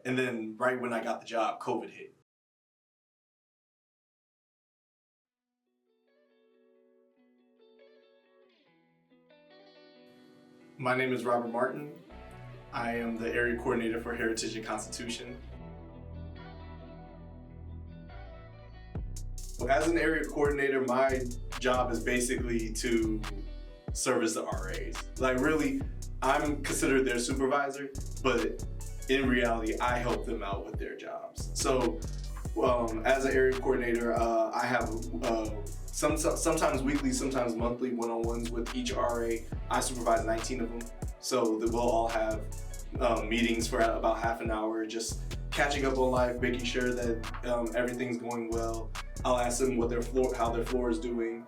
And then right when I got the job, COVID hit. My name is Robert Martin. I am the area coordinator for Heritage and Constitution. As an area coordinator, my job is basically to service the RAs. Like really, I'm considered their supervisor, but in reality, I help them out with their jobs. So as an area coordinator, I have sometimes weekly, sometimes monthly one-on-ones with each RA. I supervise 19 of them. So that we'll all have meetings for about half an hour, just catching up on life, making sure that everything's going well. I'll ask them how their floor is doing,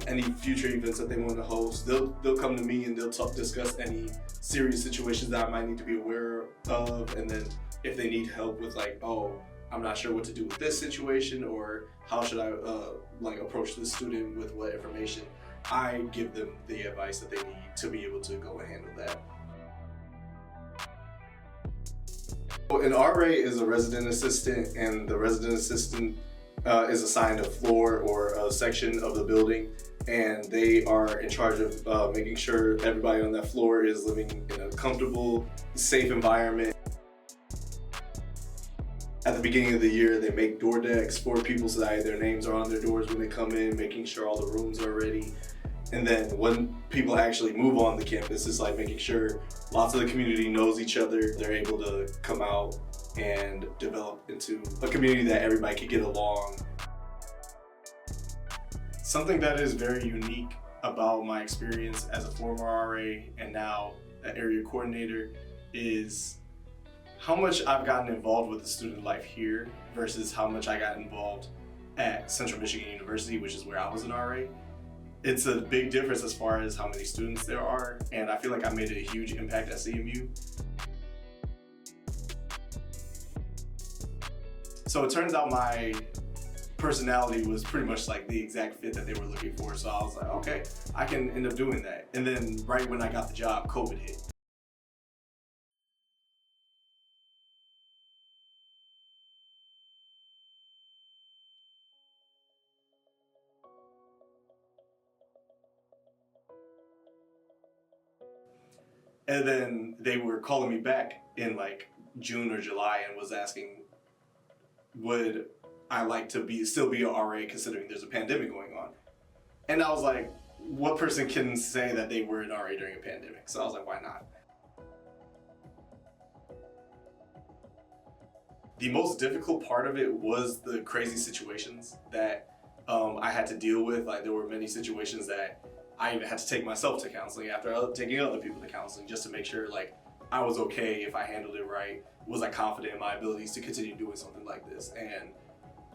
any future events that they want to host. They'll come to me and they'll discuss any serious situations that I might need to be aware of, and then if they need help with like, oh, I'm not sure what to do with this situation, or how should I approach this student with what information, I give them the advice that they need to be able to go and handle that. An RA is a resident assistant, and the resident assistant is assigned a floor or a section of the building, and they are in charge of making sure everybody on that floor is living in a comfortable, safe environment. At the beginning of the year, they make door decks for people so that their names are on their doors when they come in, making sure all the rooms are ready. And then when people actually move on the campus, it's like making sure lots of the community knows each other. They're able to come out and develop into a community that everybody can get along. Something that is very unique about my experience as a former RA and now an area coordinator is how much I've gotten involved with the student life here versus how much I got involved at Central Michigan University, which is where I was an RA. It's a big difference as far as how many students there are, and I feel like I made a huge impact at CMU. So it turns out my personality was pretty much like the exact fit that they were looking for, so I was like, okay, I can end up doing that. And then right when I got the job, COVID hit. And then they were calling me back in like June or July and was asking, would I like to still be an RA considering there's a pandemic going on? And I was like, what person can say that they were an RA during a pandemic? So I was like, why not? The most difficult part of it was the crazy situations that I had to deal with. Like there were many situations that I even had to take myself to counseling after taking other people to counseling, just to make sure like I was okay if I handled it right. Was I confident in my abilities to continue doing something like this? And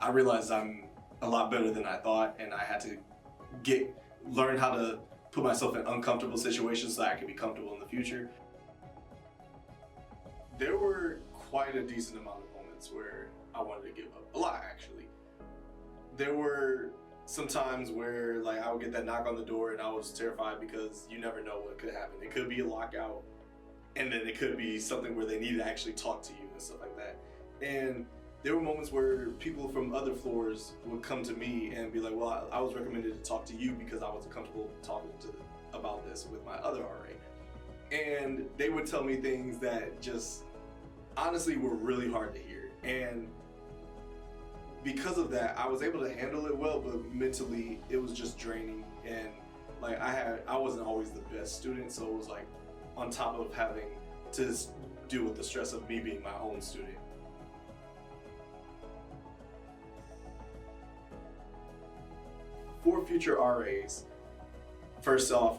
I realized I'm a lot better than I thought, and I had to learn how to put myself in uncomfortable situations so I could be comfortable in the future. There were quite a decent amount of moments where I wanted to give up. A lot, actually. There were some times where like I would get that knock on the door and I was terrified because you never know what could happen. It could be a lockout, and then it could be something where they need to actually talk to you and stuff like that. And there were moments where people from other floors would come to me and be like, well, I was recommended to talk to you because I wasn't comfortable talking about this with my other RA. And they would tell me things that just honestly were really hard to hear. And because of that, I was able to handle it well, but mentally it was just draining. And like I wasn't always the best student, so it was like on top of having to deal with the stress of me being my own student. For future RAs, first off,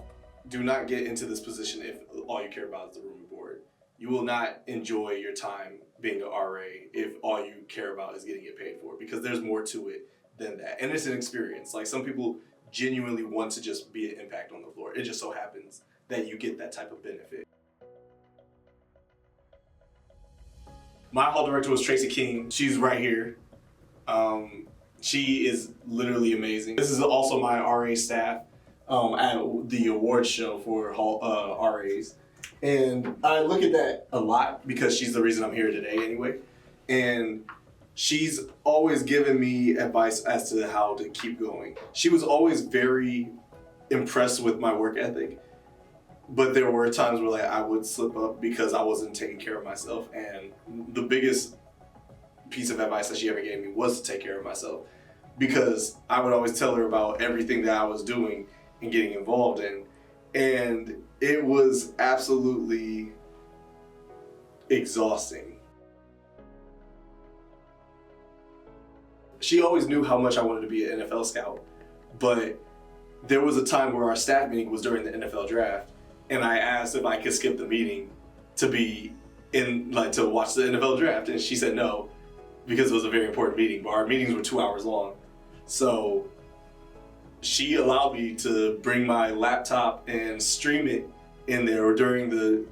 do not get into this position if all you care about is the room and board. You will not enjoy your time being an RA if all you care about is getting it paid for, because there's more to it than that. And it's an experience. Like some people genuinely want to just be an impact on the floor. It just so happens that you get that type of benefit. My hall director was Tracy King. She's right here. She is literally amazing. This is also my RA staff at the award show for RAs. And I look at that a lot because she's the reason I'm here today anyway. And she's always given me advice as to how to keep going. She was always very impressed with my work ethic, but there were times where like I would slip up because I wasn't taking care of myself. And the biggest piece of advice that she ever gave me was to take care of myself, because I would always tell her about everything that I was doing and getting involved in, and it was absolutely exhausting. She always knew how much I wanted to be an NFL scout, but there was a time where our staff meeting was during the NFL draft, and I asked if I could skip the meeting to be in, like, to watch the NFL draft, and she said no, because it was a very important meeting, but our meetings were 2 hours long. So she allowed me to bring my laptop and stream it in there during the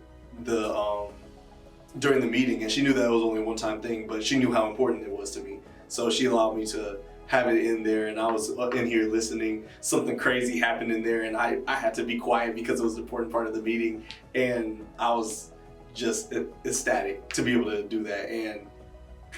meeting, and she knew that it was only a one-time thing, but she knew how important it was to me. So she allowed me to have it in there, and I was in here listening. Something crazy happened in there, and I had to be quiet because it was an important part of the meeting, and I was just ecstatic to be able to do that. And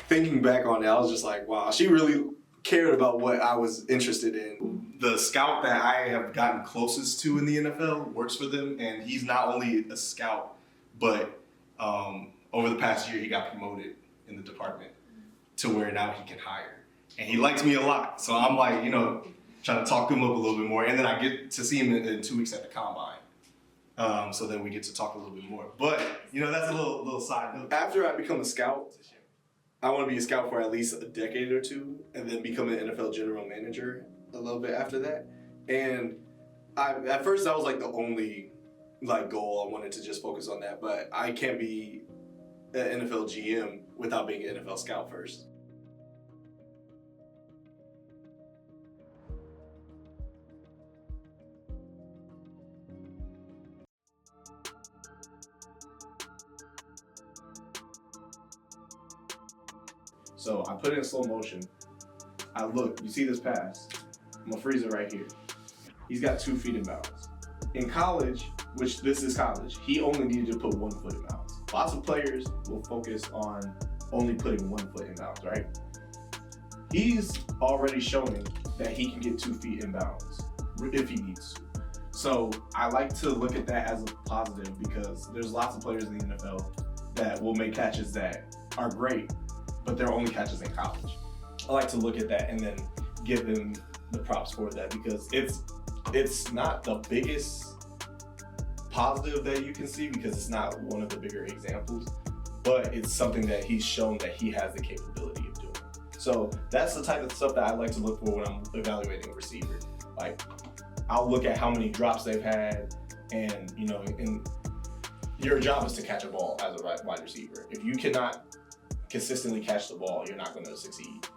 thinking back on it, I was just like, wow, she really cared about what I was interested in. The scout that I have gotten closest to in the NFL works for them, and he's not only a scout, but over the past year he got promoted in the department to where now he can hire. And he likes me a lot, so I'm like, trying to talk him up a little bit more, and then I get to see him in 2 weeks at the combine. So then we get to talk a little bit more. But, that's a little side note. After I become a scout, I want to be a scout for at least a decade or two, and then become an NFL general manager a little bit after that. And at first that was like the only goal. I wanted to just focus on that, but I can't be an NFL GM without being an NFL scout first. So I put it in slow motion. I look, you see this pass? I'm gonna freeze it right here. He's got 2 feet in bounds. In college, which this is college, he only needed to put 1 foot in bounds. Lots of players will focus on only putting 1 foot in bounds, right? He's already showing that he can get 2 feet in bounds if he needs to. So I like to look at that as a positive, because there's lots of players in the NFL that will make catches that are great, but they're only catches in college. I like to look at that and then give him the props for that, because it's not the biggest positive that you can see, because it's not one of the bigger examples, but it's something that he's shown that he has the capability of doing. So that's the type of stuff that I like to look for when I'm evaluating a receiver. Like, I'll look at how many drops they've had, and and your job is to catch a ball as a wide receiver. If you cannot consistently catch the ball, you're not going to succeed.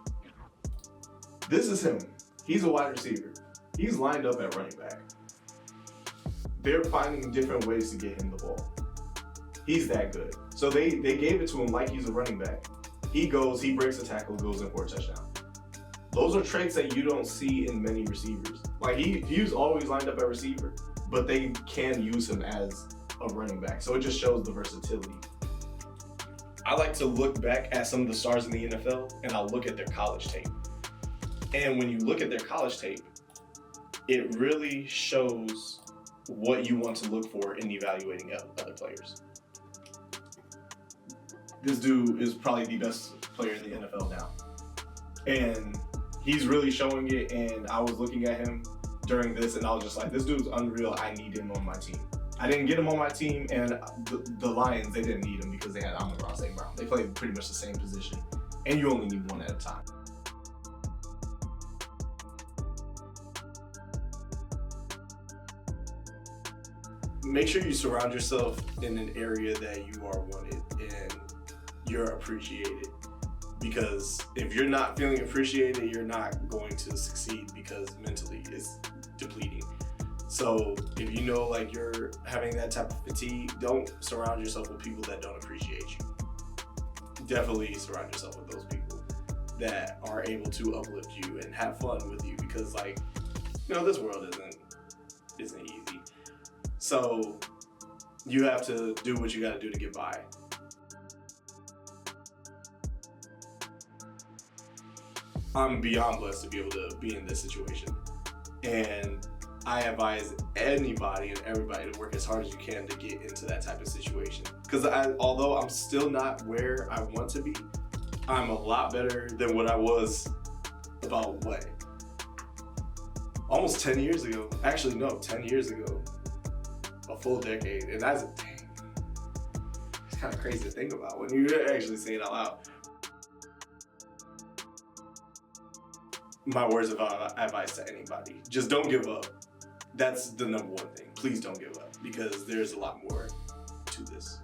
This is him. He's a wide receiver. He's lined up at running back. They're finding different ways to get him the ball. He's that good. So they gave it to him like he's a running back. He breaks a tackle, goes in for a touchdown. Those are traits that you don't see in many receivers. Like, he's always lined up at receiver, but they can use him as a running back. So it just shows the versatility. I like to look back at some of the stars in the NFL, and I'll look at their college tape. And when you look at their college tape, it really shows what you want to look for in evaluating other players. This dude is probably the best player in the NFL now. And he's really showing it, and I was looking at him during this, and I was just like, this dude's unreal. I need him on my team. I didn't get him on my team, and the Lions, they didn't need him because they had Amon-Ra St. Brown. They played pretty much the same position, and you only need one at a time. Make sure you surround yourself in an area that you are wanted and you're appreciated. Because if you're not feeling appreciated, you're not going to succeed, because mentally it's depleting. So if you know like you're having that type of fatigue, don't surround yourself with people that don't appreciate you. Definitely surround yourself with those people that are able to uplift you and have fun with you, because this world isn't easy. So You have to do what you got to do to get by. I'm beyond blessed to be able to be in this situation. And I advise anybody and everybody to work as hard as you can to get into that type of situation. Because although I'm still not where I want to be, I'm a lot better than what I was about what? Almost 10 years ago. Actually, no, 10 years ago. A full decade. And that's dang. It's kind of crazy to think about when you actually say it out loud. My words of advice to anybody: just don't give up. That's the number one thing. Please don't give up, because there's a lot more to this.